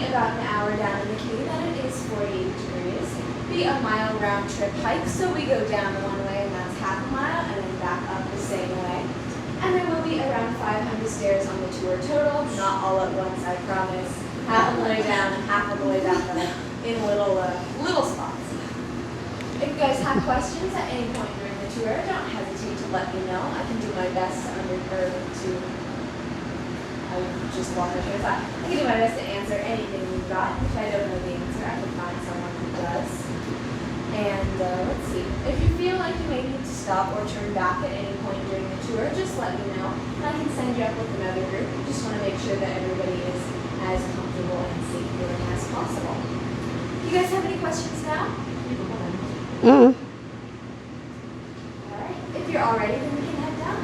about an hour down in the cave, and it is 48 degrees. Be a mile round trip hike, so we go down one way, and that's half a mile, and then back up the same way. And there will be around 500 stairs on the tour total, not all at once, I promise. Half of the way down and half of the way back up in little spots. If you guys have questions at any point during the tour, don't hesitate to let me know. I can do my best I just lost my train of thought. I can do my best to answer anything you've got. If I don't know the answer, I can find someone who does. And let's see. If you feel like you may need to stop or turn back at any point during the tour, just let me know. And I can send you up with another group. We just want to make sure that everybody is as comfortable and safe feeling as possible. You guys have any questions now? All right. If you're all ready, then we can head down.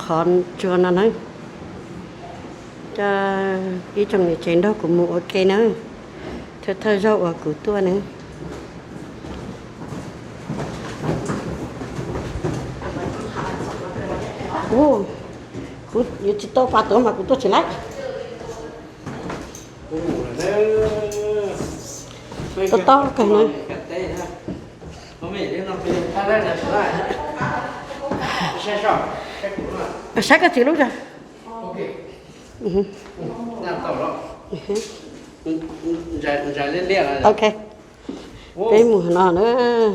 Còn chưa nó nói cho cái trong này trên đó cũng mua ok nữa thôi rau ở của tôi nữa ô của chỉ to pha tổ mà của tôi chỉ lấy to cái này Sách cái gì lúc rồi? Ok. Ok. Cái mùa nào nữa?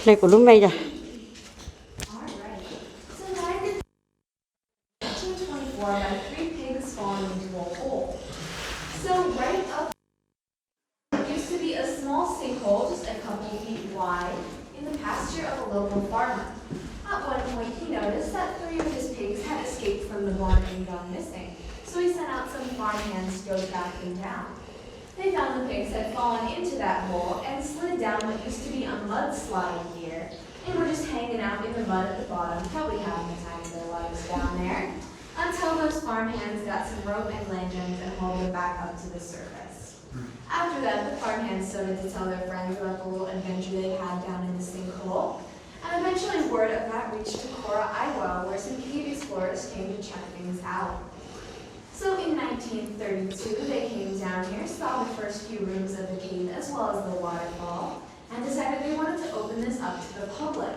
Đây của lúc này rồi. Local farmer. At one point, he noticed that 3 of his pigs had escaped from the barn and gone missing, so he sent out some farm hands to go track them down. They found the pigs had fallen into that hole and slid down what used to be a mudslide here, and were just hanging out in the mud at the bottom, probably having the time of their lives down there, until those farm hands got some rope and lanterns and hauled them back up to the surface. After that, the farm hands started to tell their friends about the little adventure they had down in the sinkhole. And eventually word of that reached to Iowa, where some cave explorers came to check things out. So in 1932, they came down here, saw the first few rooms of the cave as well as the waterfall, and decided they wanted to open this up to the public.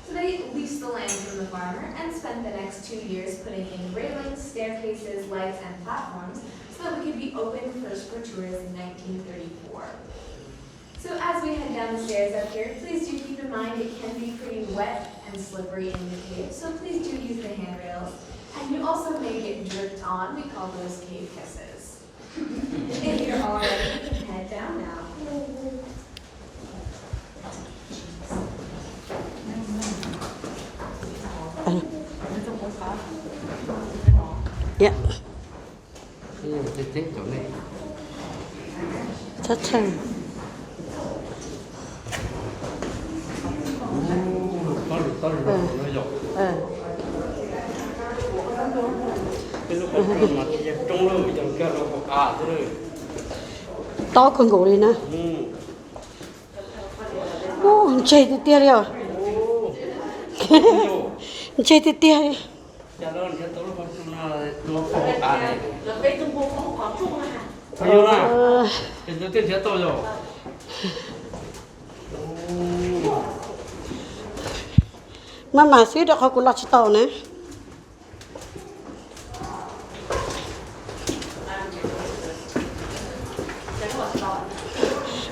So they leased the land from the farmer and spent the next 2 years putting in railings, staircases, lights, and platforms so that we could be open first for tours in 1934. So as we head down the stairs up here, please do keep in mind it can be pretty wet and slippery in the cave, so please do use the handrails. And you also may get dripped on. We call those cave kisses. If you're all ready, you can head down now. Yeah. Chắc chắn. To con gỗ đi nè. Ô, chơi thì tia đi à? Chơi thì tia đi. Mà xíu được họ cũng lọt tàu nè.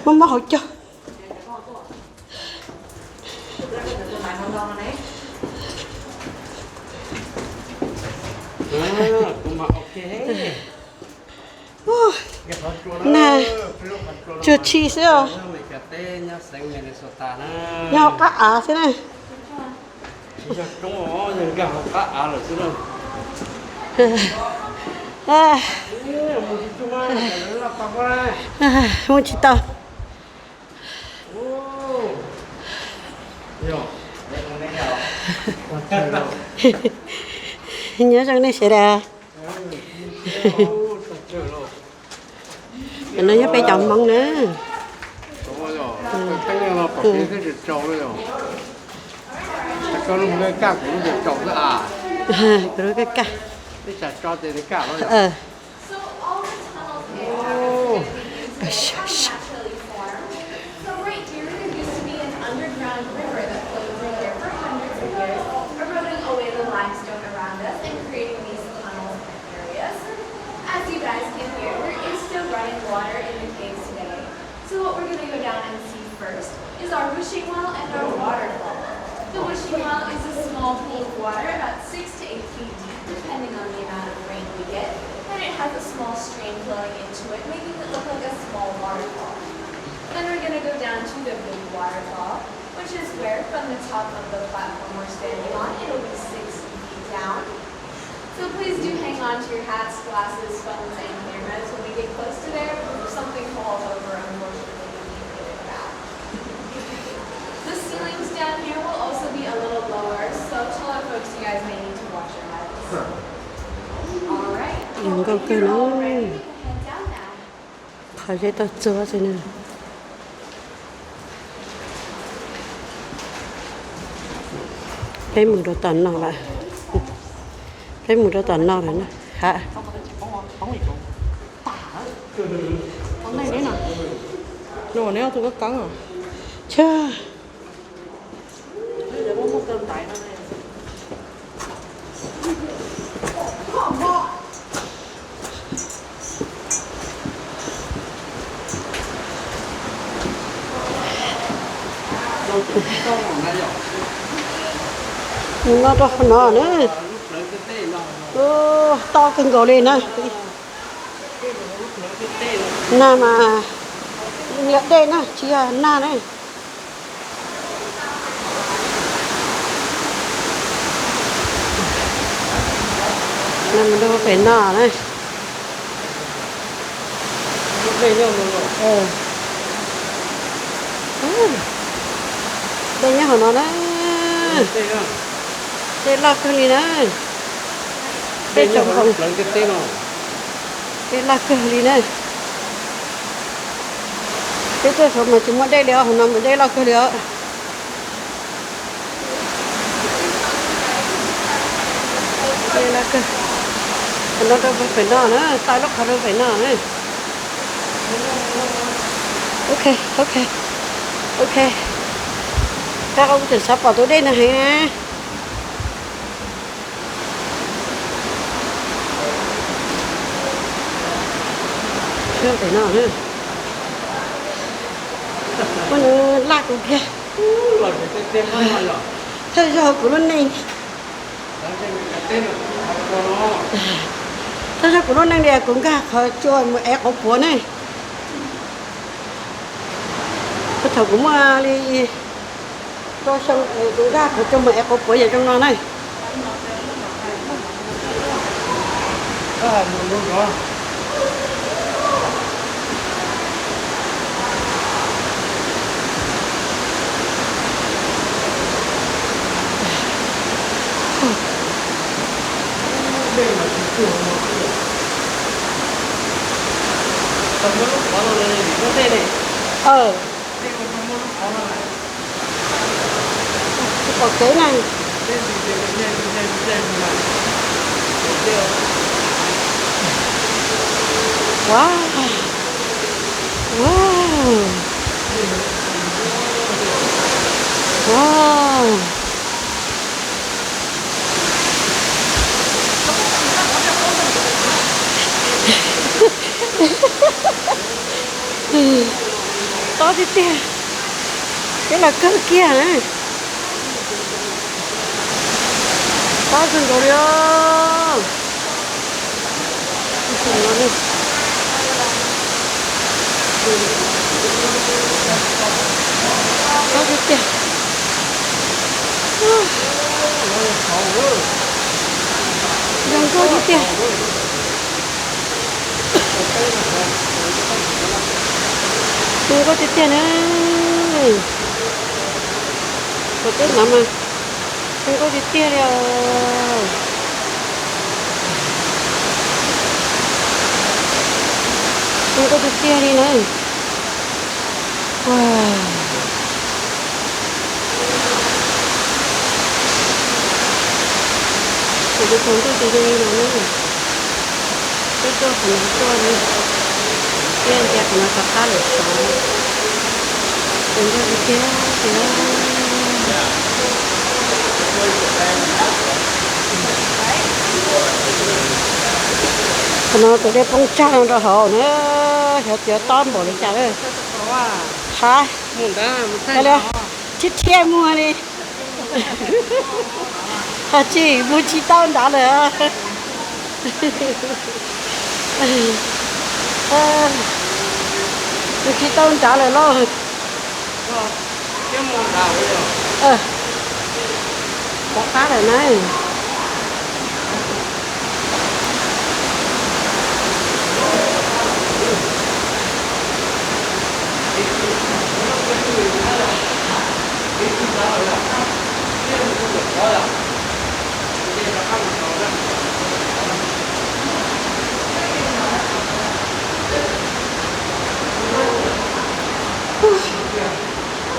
Mà hỏi cho. Nè, chưa chi xíu. Nhau cá á thế này. Một chị tao. nhớ rằng này sẽ ra nó nhớ phải chọn món nữa rồi cái cả So all the tunnels here naturally formed. So right here, there used to be an underground river that flowed through here for hundreds of years, eroding away the limestone around us and creating these tunnels and areas. As you guys can hear, there is still running water in the caves today. So what we're going to go down and see first is our wishing well and our waterfall. The wishing well is a small pool of water about 6 to 8 feet deep, depending on the amount of rain we get, and it has a small stream flowing into it, making it look like a small waterfall. Then we're going to go down to the big waterfall, which is where, from the top of the platform we're standing on, it'll be 6 feet down. So please do hang on to your hats, glasses, phones, and cameras when we get close to there. If something falls over, unfortunately, we need to get it back. The ceilings down here will also be a little lower, so tell our folks you guys may need to watch your heads. All right. Đừng có If cơ you're all nó ready, we can head down now. khỏi dây tao chưa thế này cái mùi đồ tận nào lại cái mùi đồ tận nào lại nè hả con này đấy nào rồi nếu tôi có cắn à chưa để bố cơm tại nó này nó đó nó nữa to cưng gỗ lên nè na mà nhẹ đây nè chỉ là na này nè mình đâu phải na này đây nhá họ nói đấy đây là cái gì đấy đây trồng không đây là cái gì đấy đây tôi sống mà chúng đây đéo không nằm ở đây là cái đéo đây là cái nó đâu phải nọ nữa tay lúc họ đâu phải nọ nữa ok ok ok các ông thì sắp vào tới đây này ha chưa phải nào nữa con lạc của kia thời giờ của nó này thời giờ của nó đang đè cũng cả khỏi cho một ép ốc của này cái thầu cũng đi cho xong tôi ra của cho một ép ốc của vậy trong nó này có cái này wow wow wow to đi tiền cái là cơ kia này to hơn rồi đó to đi tiền đừng có đi tiền đừng có đi tiền nữa có tết lắm mà không có đi tia đâu không có đi tia đi nữa wow tôi không tôi đi đâu nữa tôi cho nó cho đi tia tia nó cắt cắt được sao đừng có đi tia nó tụi đây phong trang ra họ nữa hiểu chưa tóm bỏ lên chả đấy hả đây là chít che mua đi hả chị mua chi tao đã rồi mua chi tao trả lời lo có cá rồi này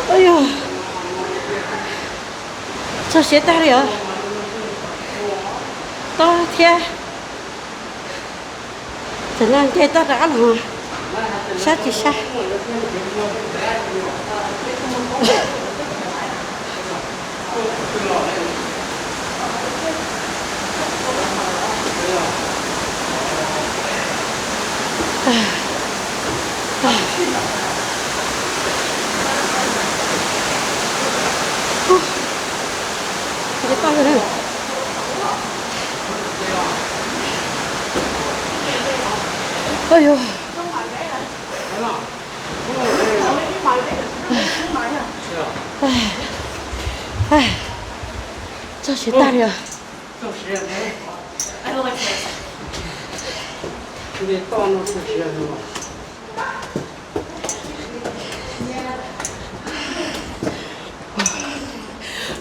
ôi ơi sao xé ta đi à to thế chẳng năng thế ta đã rồi sát thì sát cái to rồi này ôi ôi sao xịt ta đi à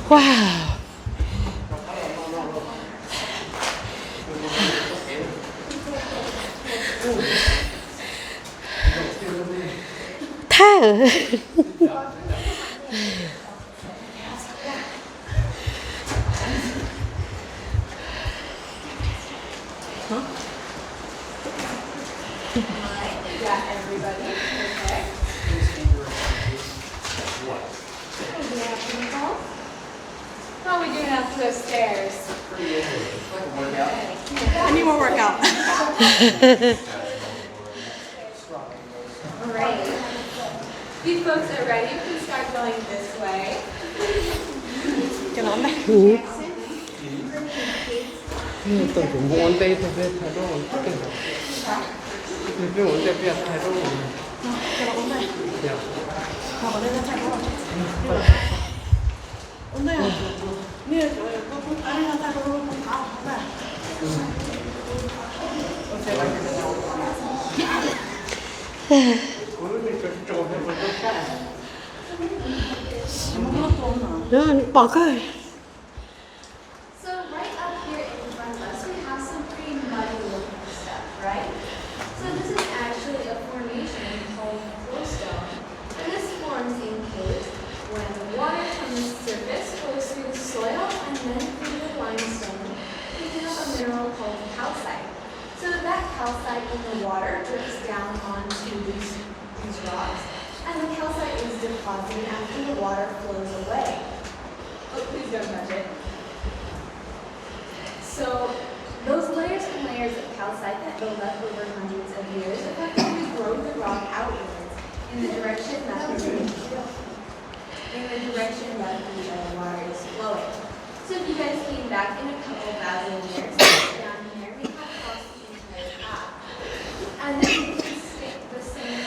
wow thơ Got everybody. Okay. How are we doing up those stairs? I need more workout. Great. You folks are ready. We can start going this way. Cái nón này. tôi cũng muốn đây thôi về thái độ tôi muốn đẹp đẹp thái độ Cái nón này. đẹp Họ có đây là chạy không? Ổn đây à? Nè, anh là chạy không? Không phải. bỏ cái So right up here in front of us, we have some pretty muddy looking stuff, right? So this is actually a formation called limestone. And this forms in caves when the water from the surface goes through the soil and then through the limestone, picking up a mineral called calcite. So that calcite in the water drips down onto these rocks, and the calcite is deposited after the water flows away. Oh, please don't touch it. So those layers and layers of calcite that build up over hundreds of years effectively grow the rock outwards in the direction that the water is flowing. So if you guys came back in a couple thousand years, down here we have crossed the entire path. And then this is the same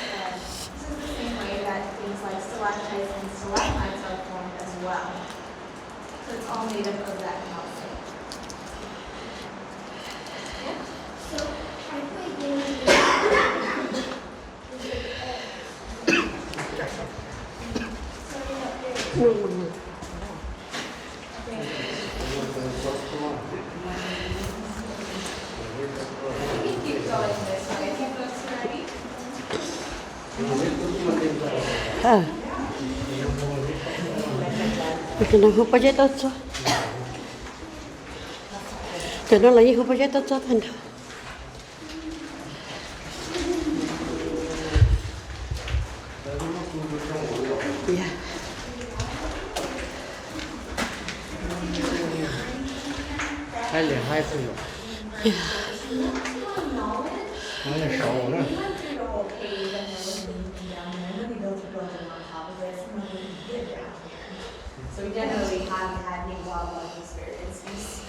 way that things like stalactites and stalagmites are formed as well. So it's all made up of that calcite. Yeah? So I put you nó không bao giờ tốt cho cho nó là như không bao giờ tốt cho thành thôi yeah. Hai liền hai次有， Yeah. 有点熟了。 So we definitely haven't had any wildlife experiences.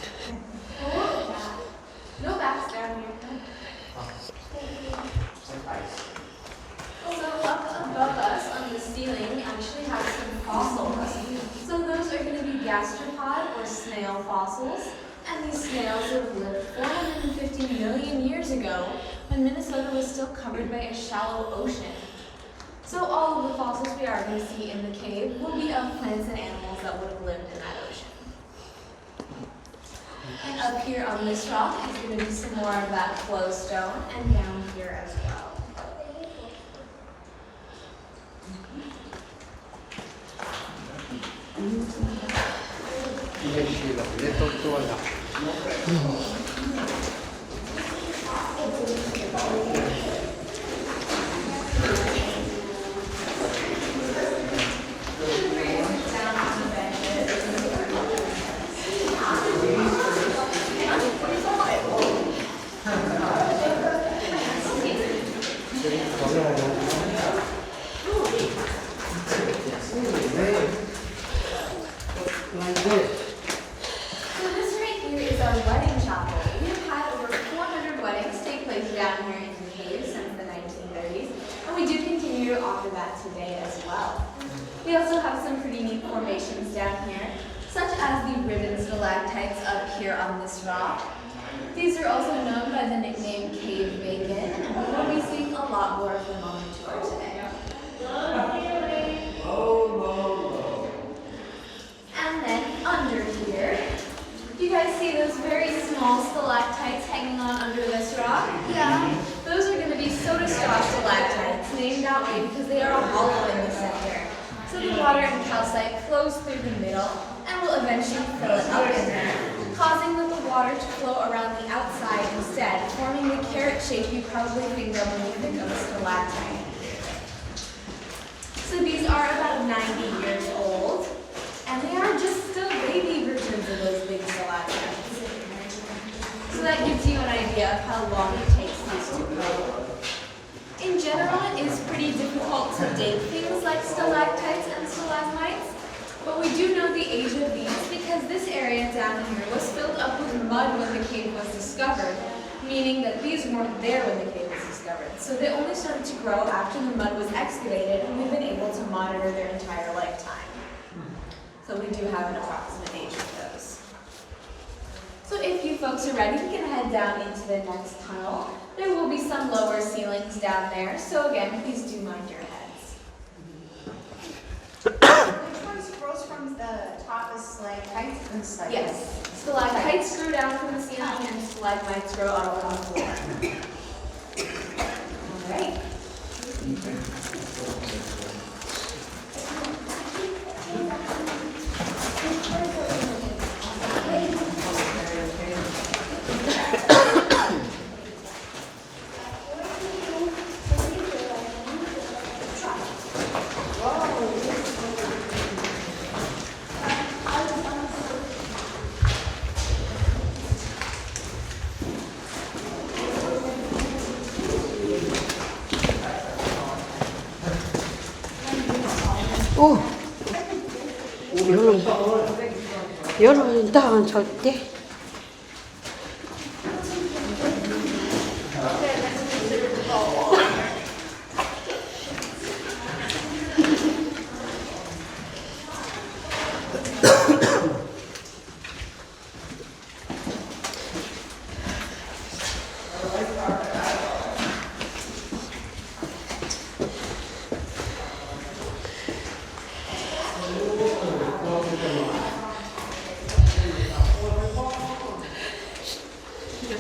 No bats down here. So up above us on the ceiling we actually have some fossils. So those are going to be gastropod or snail fossils. And these snails would have lived 450 million years ago when Minnesota was still covered by a shallow ocean. So all of the fossils we are going to see in the cave will be of plants and animals that would have lived in that ocean. And up here on this rock is going to be some more of that flowstone, and down here as well. 也是了，也都做了。So this right here is our wedding chapel. We have had over 400 weddings take place down here in the cave since the 1930s, and we do continue to offer that today as well. We also have some pretty neat formations down here, such as the ribbon stalactites up here on this rock. These are also known by the nickname cave bacon, and we will be seeing a lot more of them on the tour today. And then under here, do you guys see those very small stalactites hanging on under this rock? Yeah. Those are going to be soda straw stalactites, named that way because they are hollow in the center. So the water and calcite flows through the middle and will eventually fill it up in there, causing the water to flow around the outside instead, forming the carrot shape you probably finger when you think of a stalactite. So these are about 90 years old, and they are just still baby versions of those big stalactites. So that gives you an idea of how long it takes these to grow. In general, it is pretty difficult to date things like stalactites and stalagmites, but we do know the age of these because this area down here was filled up with mud when the cave was discovered, meaning that these weren't there when the cave was discovered. So they only started to grow after the mud was excavated, and we've been able to monitor their entire lifetime. So we do have an approximate age of those. So if you folks are ready, we can head down into the next tunnel. There will be some lower ceilings down there, so again, please do mind your heads. Which ones grows from the top is stalactites and stalagmites? Yes, stalactites grow down from the ceiling and stalagmites grow up on the floor. All right. 오, 요런 다운 절대.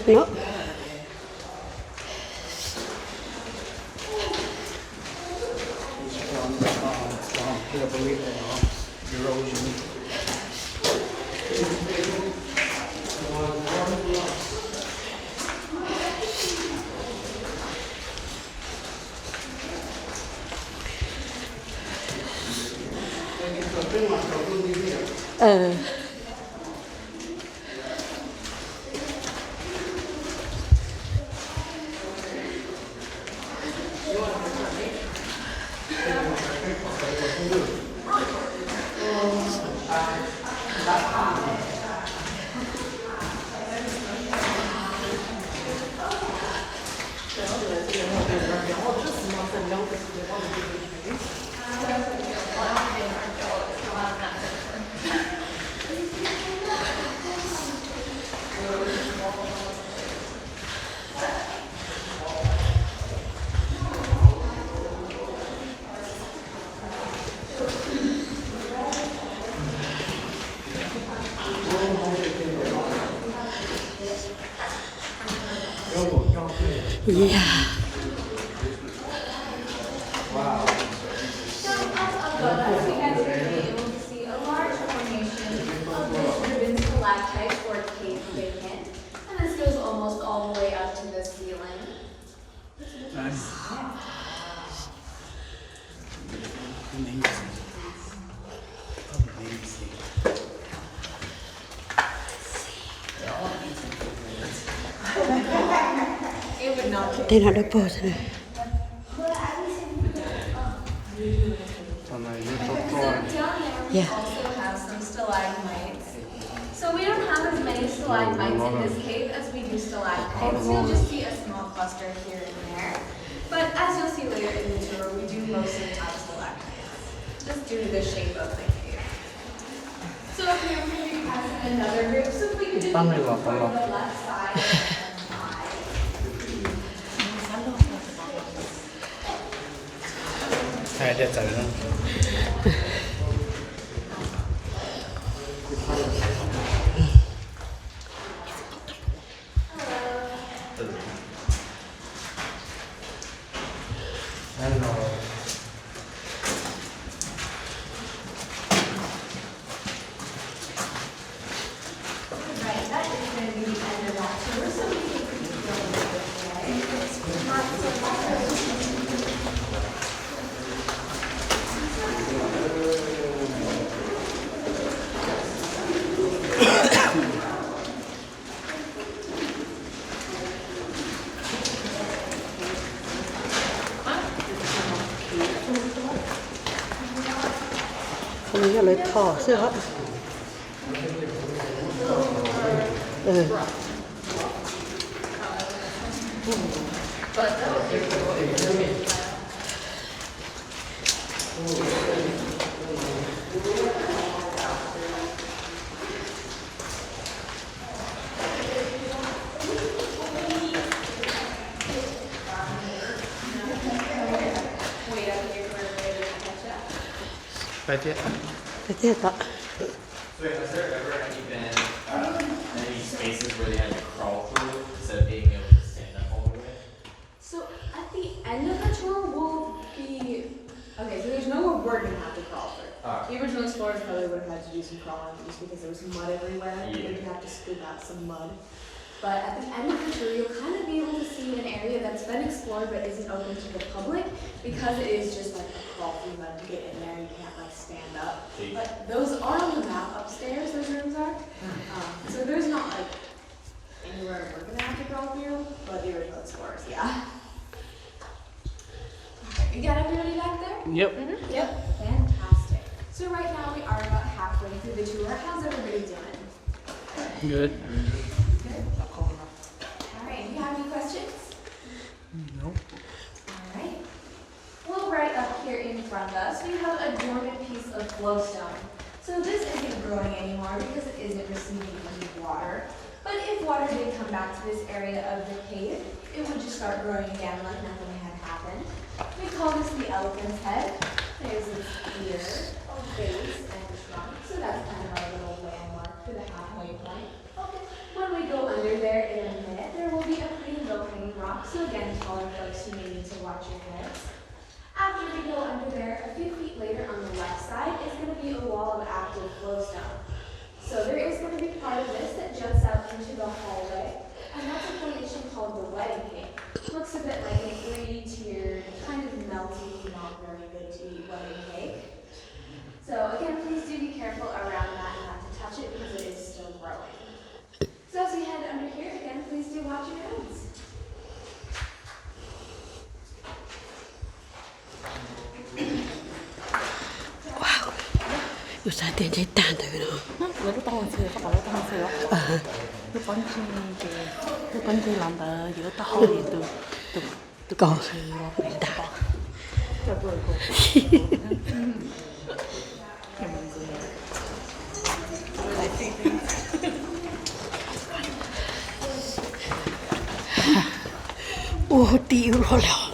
No. People believe in erosion. Yeah. So up above us, you guys are going to be able to see a large formation of this ribbon stalactite or cave vacant. And this goes almost all the way up to the ceiling. It would not They not the pose. On a little So floor. down there, we Yeah. also have some stalagmites. So we don't have as many stalagmites in this cave as we do stalactites. You'll just see a small cluster here and there. But as you'll see later in the tour, we do mostly have stalactites, just due to the shape of the cave. So up here we're going to be passing another group. So if we could just Tăng look lên vào for phòng the left side and the side. Hai đứa chạy nữa. Hello. Right, that is going to be the end of that tour. So we can keep going this way. Not so much. Không biết lấy thỏ sữa. Wait up here for everybody to catch up. Right there. Thế thế ạ. Wait, has there ever been any spaces where they had to crawl through instead of being able to stand up all the way? So at the end of the tour, we'll be, okay, so there's nowhere we're gonna have to crawl through. The original explorers probably would have had to do some crawling just because there was mud everywhere. Yeah. They'd have to scoop out some mud. But at the end of the tour, you'll kind of be able to see an area that's been explored but isn't open to the public because it is just like a crawl through mud to get in there. You can't like stand up. See? But those are on the map upstairs, those rooms are. So there's not like anywhere we're gonna have to crawl through, but the original explorers, yeah. Alright, you got everybody back there? Yep. Yep. Fantastic. So right now we are about halfway through the tour. How's everybody doing? Good. Good. Alright, do you have any questions? No. Alright. Well, right up here in front of us, we have a dormant piece of flowstone. So this isn't growing anymore because it isn't receiving any water. But if water did come back to this area of the cave, it would just start growing again like nothing had happened. We call this the elephant's head. There's its ear, base, and trunk. So that's kind of our little landmark for the halfway point. When we go under there in a minute, there will be a pretty low-hanging rock. So again, taller folks, you may need to watch your heads. After after we go under there, a few feet later on the left side is going to be a wall of active flowstone. So there is going to be part of this that juts out into the hallway, and that's a formation called the wedding cake. Looks a bit like a 3-tiered, kind of melty, not very good to eat wedding cake. So again, please do be careful around that and not to touch it because it is still growing. So as we head under here, again, please do watch your hands. Yo sa tiền chạy tàn rồi đó. Rồi lúc tao chơi có bảo lúc tao chơi đó. Lúc bắn chơi làm đó giữa tao thì từ Còn đã. ô tiêu rồi là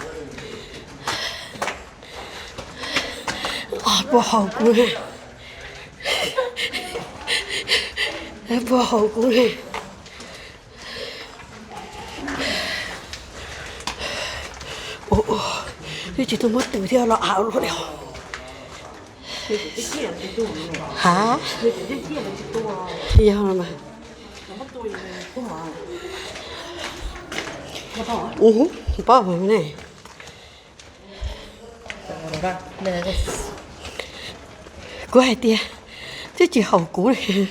bỏ hậu của bỏ hậu của cái chị tôi mất từ theo lọ ảo rồi đéo hả giờ mà bỏ vào này của hai tia chứ chị hậu cũ này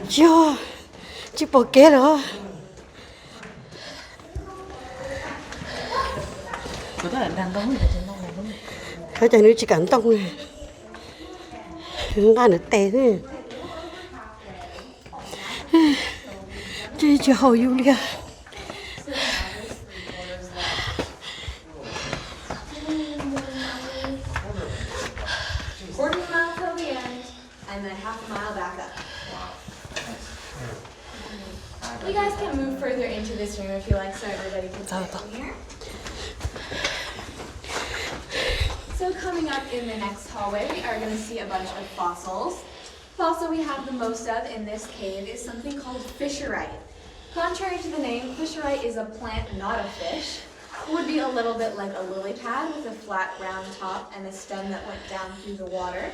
chưa chị bỏ kế đó phải chẳng nữa chỉ cảm tông này ra nữa tè thế chị hậu Julia 40 miles till the end, and then half a mile back up. You guys can move further into this room if you like, so everybody can sit in here. So coming up in the next hallway, we are going to see a bunch of fossils. Fossil we have the most of in this cave is something called fissurite. Contrary to the name, fissurite is a plant, not a fish. It would be a little bit like a lily pad with a flat round top and a stem that went down through the water.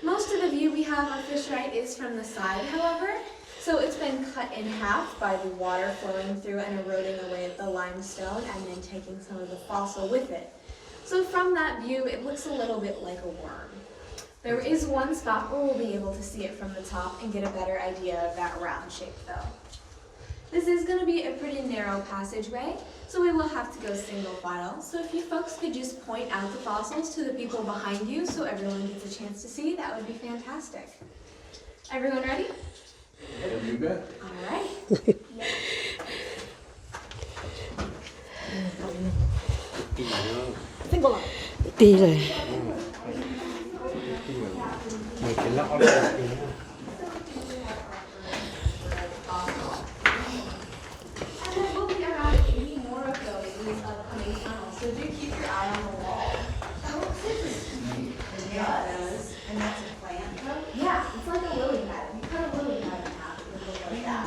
Most of the view we have of fissurite is from the side, however, so it's been cut in half by the water flowing through and eroding away at the limestone and then taking some of the fossil with it. So from that view, it looks a little bit like a worm. There is one spot where we'll be able to see it from the top and get a better idea of that round shape though. This is going to be a pretty narrow passageway, so we will have to go single file. So if you folks could just point out the fossils to the people behind you so everyone gets a chance to see, that would be fantastic. Everyone ready? Yeah, you bet. All right. đi rồi And there will be around 80 more of those in these upcoming tunnels, so do keep your eye on the wall. And that's a plant. Yeah, it's like a lily pad. You cut a lily pad in half, it would look like that.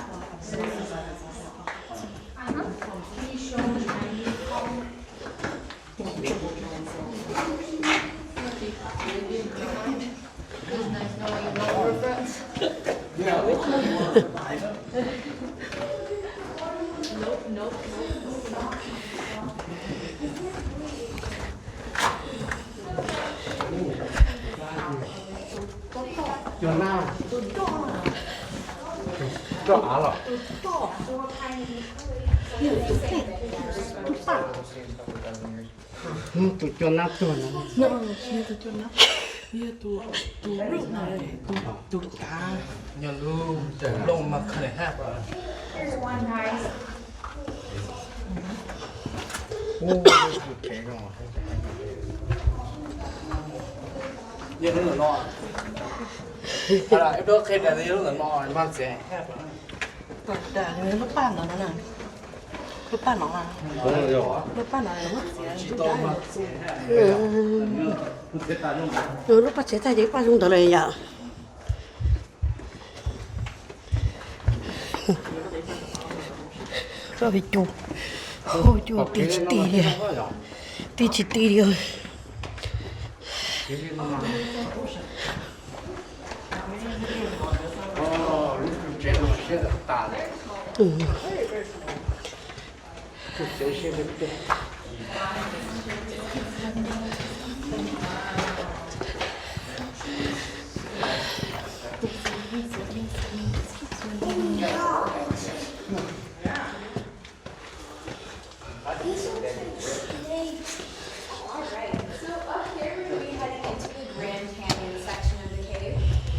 Can you show me how you call it? Cho nào cho á rồi tụi cho nào tụi nó lúc này tụ cá nhà luôn lông mà không để hát rồi Here's one, guys. ô cái rồi giờ nó no là em đỡ khi là đi nó no em mang sẽ hát rồi đã nó pan nó nè nó pan nó rồi nó pan nó mất gì rồi lúc bắt sẽ thay giấy qua xuống tới đây giờ rồi bị chụp Ôi chú tí chỉ tí đi. Tí chỉ tí đi ơi. Ừ. Alright, so up here we're going to be heading into the Grand Canyon section of the cave.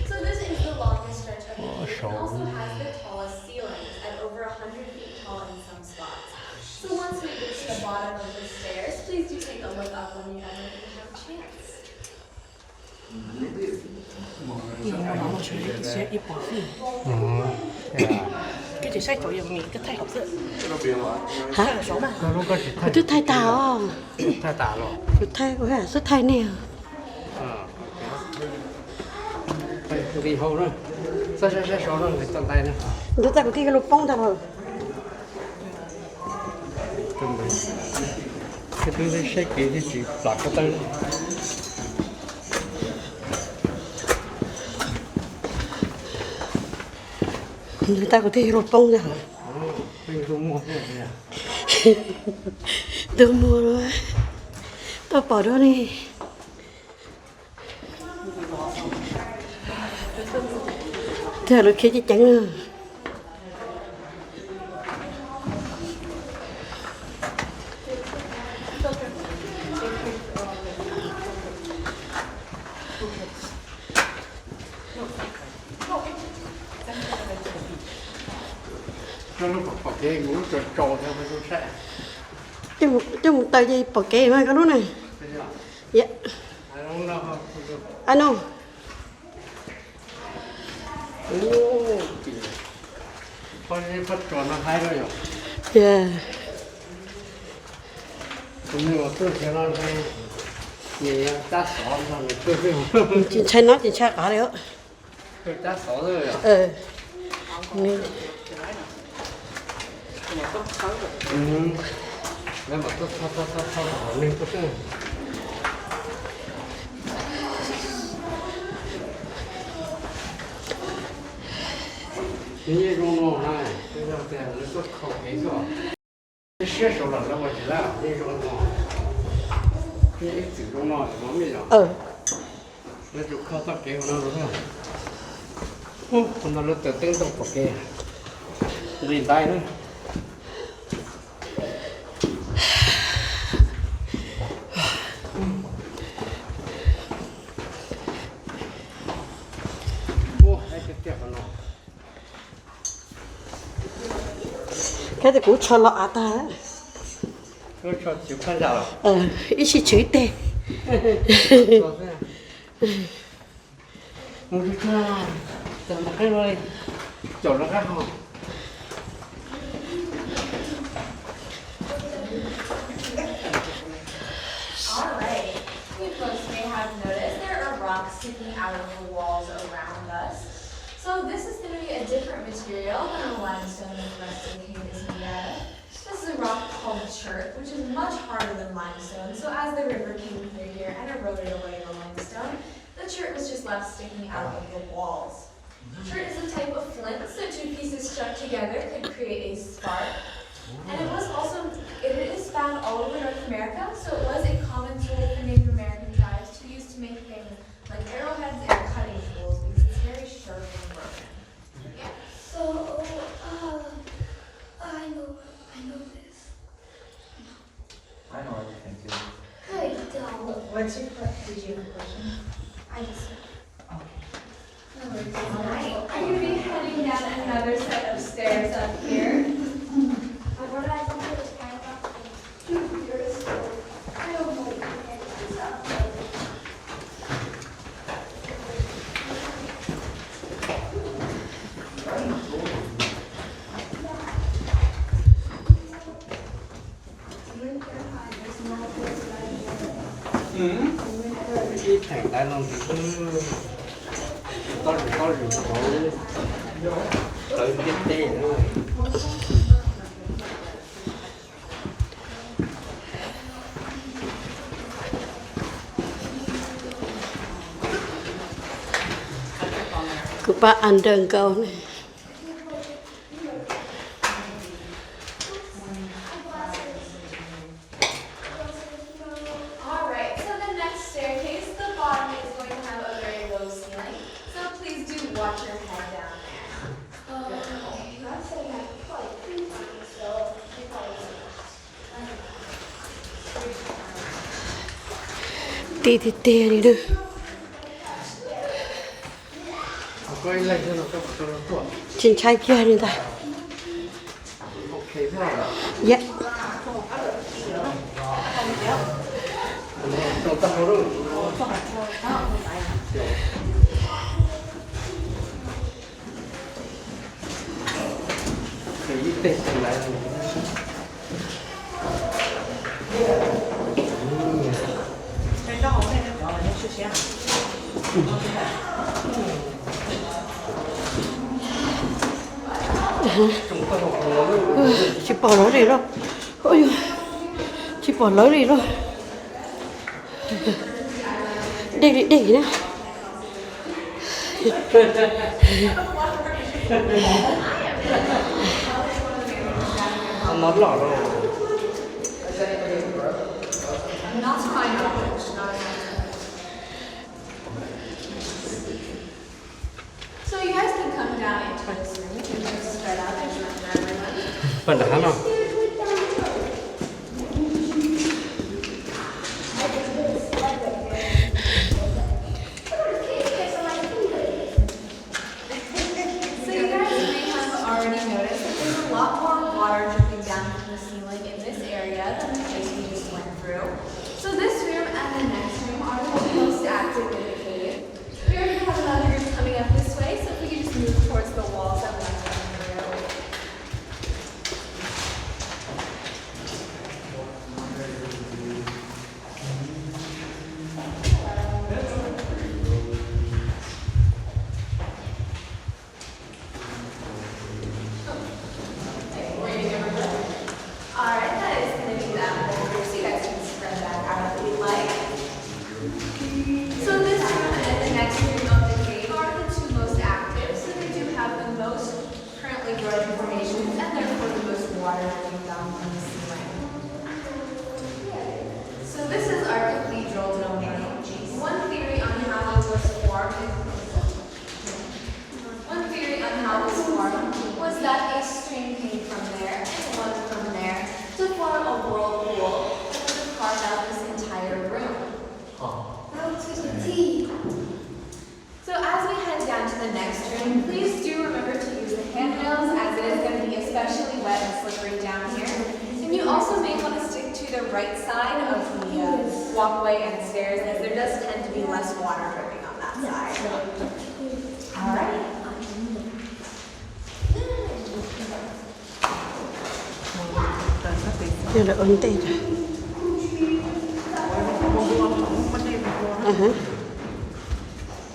So this is the longest stretch of the cave and also has the tallest ceilings at over 100 feet tall in some spots. So once we reach the bottom of the stairs, please do take a look up whenever you have a chance. Cái chỉ sách chỗ gì mình cái thay học sự. Hả? Số mà. Tôi thay tao. Thay tả rồi. Tôi thay có hả? Tôi thay nè. Đi hầu nữa. Sao số nữa, người tay nữa. Tôi ta có thi cái lục bông tao rồi. Cái thứ này sách kia thì chỉ là cái tay. Người ta có thi lục bông rồi. Tôi mua rồi. Tôi bỏ đó đi. Thế là khi chị trắng rồi. Nó bỏ cái ngủ tròn tròn theo cái xe. Chứ một tờ gì bỏ kê mà có lúc này. Dạ. Anh không? Con đi phát tròn nó hay rồi. Dạ. Cũng như mà tôi thấy nó hay. Nhìn ta xỏ nó tôi không. Chị thấy nó chị chắc cả đấy ạ. Tôi ta xỏ rồi à? Nên. Nếu mà tôi thao lên tôi sẽ như rong này, tôi ra tiền nó tôi khẩu cái rồi. Cái xe số là nó chỉ là như rong cái chữ rong nó nó mới rồi. Nó chụp khâu tóc cái nó đúng không? Còn nó tự tính tóc của cái liền tay nữa. Cái thì cũng cho lọ ta. Tôi cho chịu khăn rào. Ít chỉ chửi tê. Không biết nào. Tầm một cái rồi. Chỗ nó khác không? Alright, you folks may have noticed there are rocks sticking out of the walls around us. So this is going to be a different material than the limestone that the rest of the cave is made out of. This is a rock called chert, which is much harder than limestone. So as the river came through here and eroded away the limestone, the chert was just left sticking out of the walls. Chert is a type of flint, so two pieces stuck together could create a spark. And it is found all over North America, so it was a common tool for Native American tribes to use to make things like arrowheads and cutting tools because it's very sharp and broken. Yeah. So, I know this. I know everything too. I don't. What's your question? Did you have a question? I just. Alright, I'm going to be heading down another set of stairs up here. What did I think it was kind of 2 years ago? I don't know. Cái thành tay nó thì cứ có tới cái tê nữa. ba ăn đơn câu này. Alright, so the next staircase, the bottom is going to have a very low ceiling. So please do watch your head down there. Tì đi nữa. Có ý lên cho nó có một cái Trên trái kia đi ta. ok thôi. Dạ. Tôi tập rồi. Cái gì tên lại Chị bỏ lỡ đi rồi. Ôi giời. Chị bỏ lỡ đi rồi. Đi nè. nó lỏ rồi. Not to my knowledge, not So you guys can come down into this room. You can just start out. There's room for everyone. Phần đã nào. So you guys may have already noticed that there's a lot more water dripping down from the ceiling in this area than the place we just went through. So this room and the next room are the two most active in the cave. We already have another group coming up this way, so if we could just move towards the walls that went down here. Alright, that is going to be that one, so you guys can spread that out if you'd like. So this room and the next room of the cave are the two most active, so they do have the most currently growing formations and therefore the most water dripping down from the ceiling. So this is our cathedral dome room. One theory on how it was formed was that a stream came from there and one from there to form a whirlpool that would have carved out this entire room. So as we head down to the next room, please do remember to use the handrails as it is going to be especially wet and slippery down here. And you also may want to stick to the right side of the walkway and stairs as there does tend to be less water dripping on that side. Alright. Giờ là ổn tê rồi.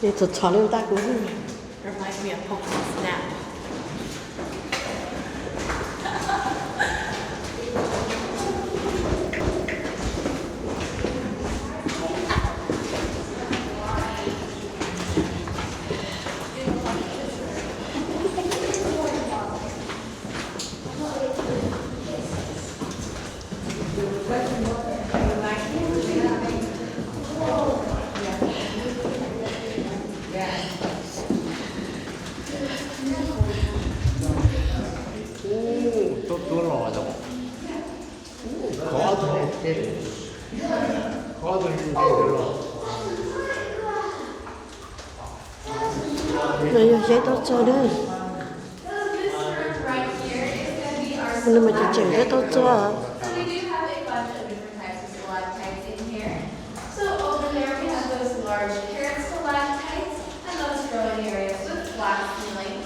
Giờ thật khó lưu ta cũng Reminds me of Pokemon Snap. Tôi lò rồi. Có thôi. Có thôi nhưng cái lò. Này giờ giấy tốt cho đấy. Nhưng mà chị chẳng rất tốt cho. So we do have a bunch of different types of stalactites in here. So over there we have those large carrot stalactites and those growing areas with flat ceilings.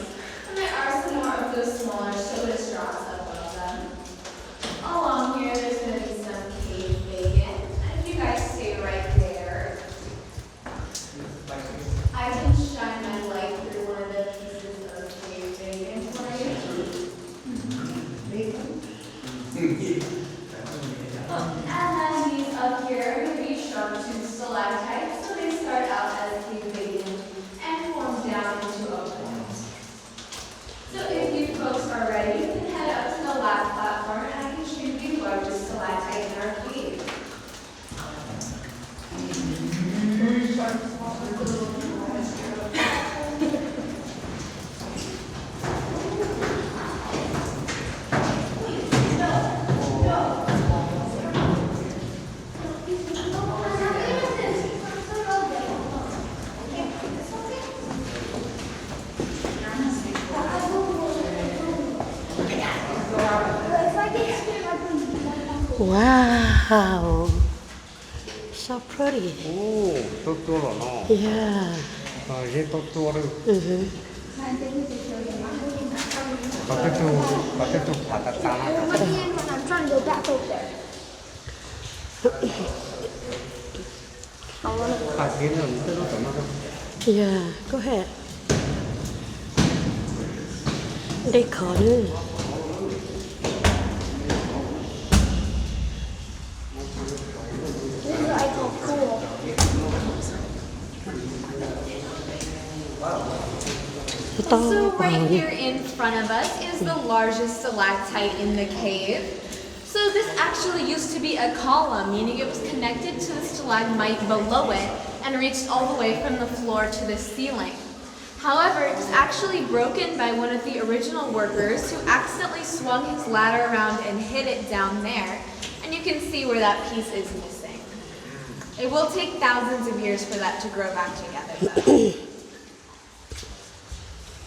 And there are some more of those smaller soda straws above them. Along here there's going to be some cave bacon. And if you guys stay right there, I can shine my light through one of the pieces of cave bacon for you. And then these up here are going to be sharp tooth stalactites. So they start out Wow. So pretty. 오, 또 뚫어놔. Yeah. 아, 이제 또 뚫어. Mm-hmm. 바깥도 바닷가나. When I'm trying to go back over there. 가기는 뚫어도 나가. Yeah, go ahead. Đây khó nữa. This is what I call cool. To So quá right nè. here in front of us is the largest stalactite in the cave. So this actually used to be a column, meaning it was connected to the stalagmite below it and reached all the way from the floor to the ceiling. However, it was actually broken by one of the original workers who accidentally swung his ladder around and hit it down there. And you can see where that piece is missing. It will take thousands of years for that to grow back together, though.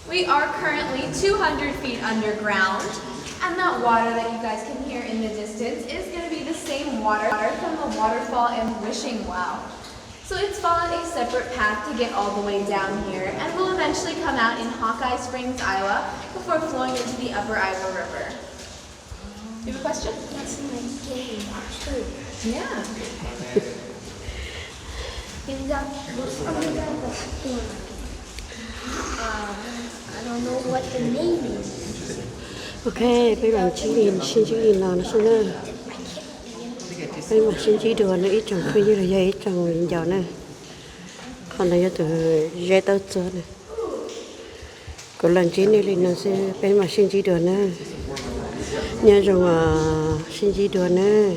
We are currently 200 feet underground, and that water that you guys can hear in the distance is going to be the same water from the waterfall and wishing well. So it's followed a separate path to get all the way down here, and will eventually come out in Hawkeye Springs, Iowa, before flowing into the upper Iowa River. You have a question? That's a nice game, actually. Yeah. And that was something that was fun. I don't know what the name is. Ok, bây giờ xin chữ in nào nó xin nữa. Bây giờ xin chữ đồ nó ít trồng phi như là dây ít trồng liền giàu nè. Còn này từ dây tơ tơ nè. Còn lần chín này nó sẽ bây giờ xin chữ đồ nè. Nhà trồng xin chữ đồ nè.